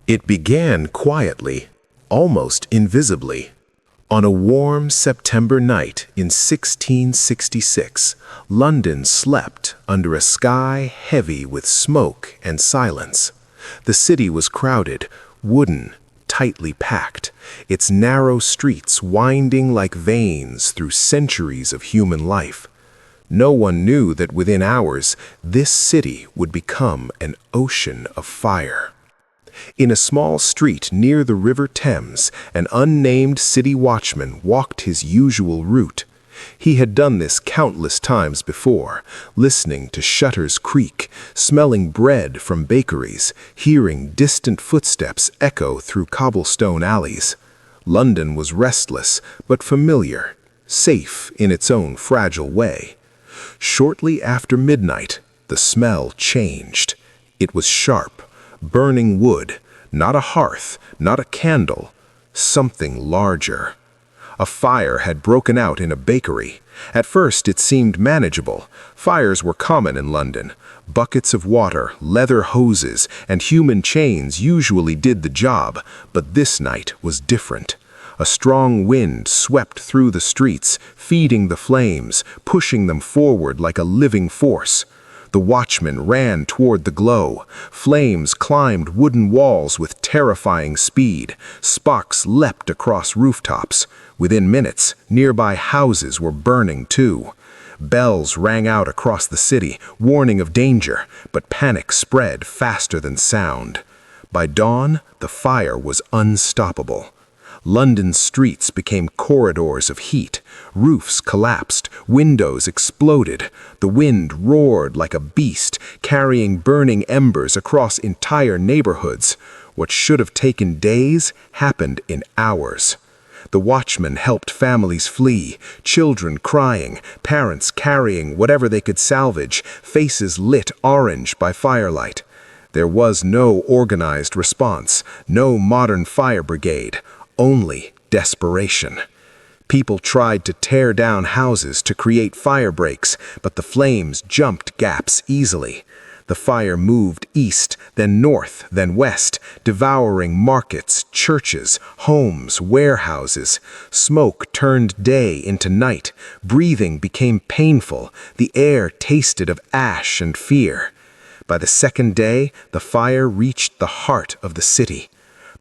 It began quietly, almost invisibly. On a warm September night in 1666, London slept under a sky heavy with smoke and silence. The city was crowded, wooden, tightly packed, its narrow streets winding like veins through centuries of human life. No one knew that within hours, this city would become an ocean of fire. In a small street near the River Thames, an unnamed city watchman walked his usual route. He had done this countless times before, listening to shutters creak, smelling bread from bakeries, hearing distant footsteps echo through cobblestone alleys. London was restless but familiar, safe in its own fragile way. Shortly after midnight, the smell changed. It was sharp, burning wood, not a hearth, not a candle, something larger. A fire had broken out in a bakery. At first it seemed manageable. Fires were common in London. Buckets of water, leather hoses, and human chains usually did the job, but this night was different. A strong wind swept through the streets, feeding the flames, pushing them forward like a living force. The watchman ran toward the glow. Flames climbed wooden walls with terrifying speed. Sparks leapt across rooftops. Within minutes, nearby houses were burning too. Bells rang out across the city, warning of danger, but panic spread faster than sound. By dawn, the fire was unstoppable. London's streets became corridors of heat. Roofs collapsed, windows exploded. The wind roared like a beast, carrying burning embers across entire neighborhoods. What should have taken days happened in hours. The watchman helped families flee, children crying, parents carrying whatever they could salvage, faces lit orange by firelight. There was no organized response, no modern fire brigade. Only desperation. People tried to tear down houses to create fire breaks, but the flames jumped gaps easily. The fire moved east, then north, then west, devouring markets, churches, homes, warehouses. Smoke turned day into night. Breathing became painful. The air tasted of ash and fear. By the second day, the fire reached the heart of the city.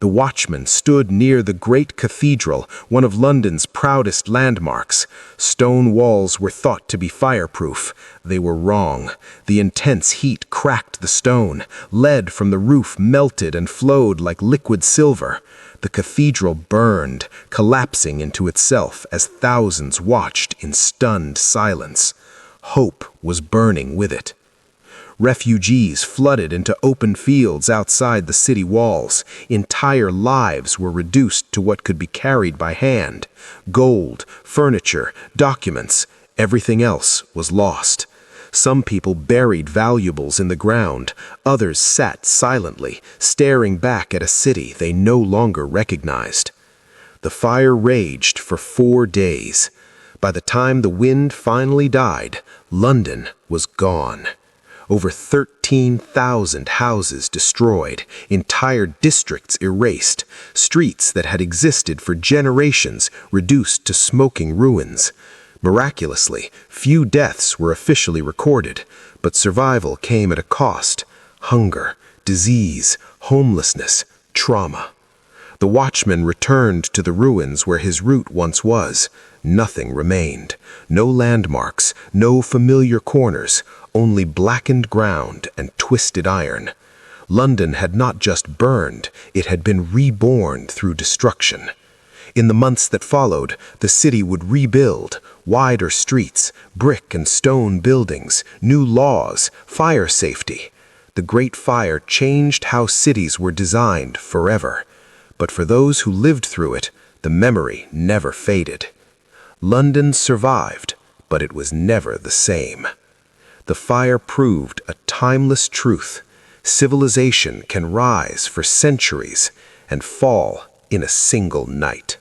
The watchman stood near the great cathedral, one of London's proudest landmarks. Stone walls were thought to be fireproof. They were wrong. The intense heat cracked the stone. Lead from the roof melted and flowed like liquid silver. The cathedral burned, collapsing into itself as thousands watched in stunned silence. Hope was burning with it. Refugees flooded into open fields outside the city walls. Entire lives were reduced to what could be carried by hand. Gold, furniture, documents, everything else was lost. Some people buried valuables in the ground. Others sat silently, staring back at a city they no longer recognized. The fire raged for 4 days. By the time the wind finally died, London was gone. Over 13,000 houses destroyed, entire districts erased, streets that had existed for generations reduced to smoking ruins. Miraculously, few deaths were officially recorded, but survival came at a cost: hunger, disease, homelessness, trauma. The watchman returned to the ruins where his route once was. Nothing remained. No landmarks, no familiar corners, only blackened ground and twisted iron. London had not just burned, it had been reborn through destruction. In the months that followed, the city would rebuild: wider streets, brick and stone buildings, new laws, fire safety. The Great Fire changed how cities were designed forever. But for those who lived through it, the memory never faded. London survived, but it was never the same. The fire proved a timeless truth. Civilization can rise for centuries and fall in a single night.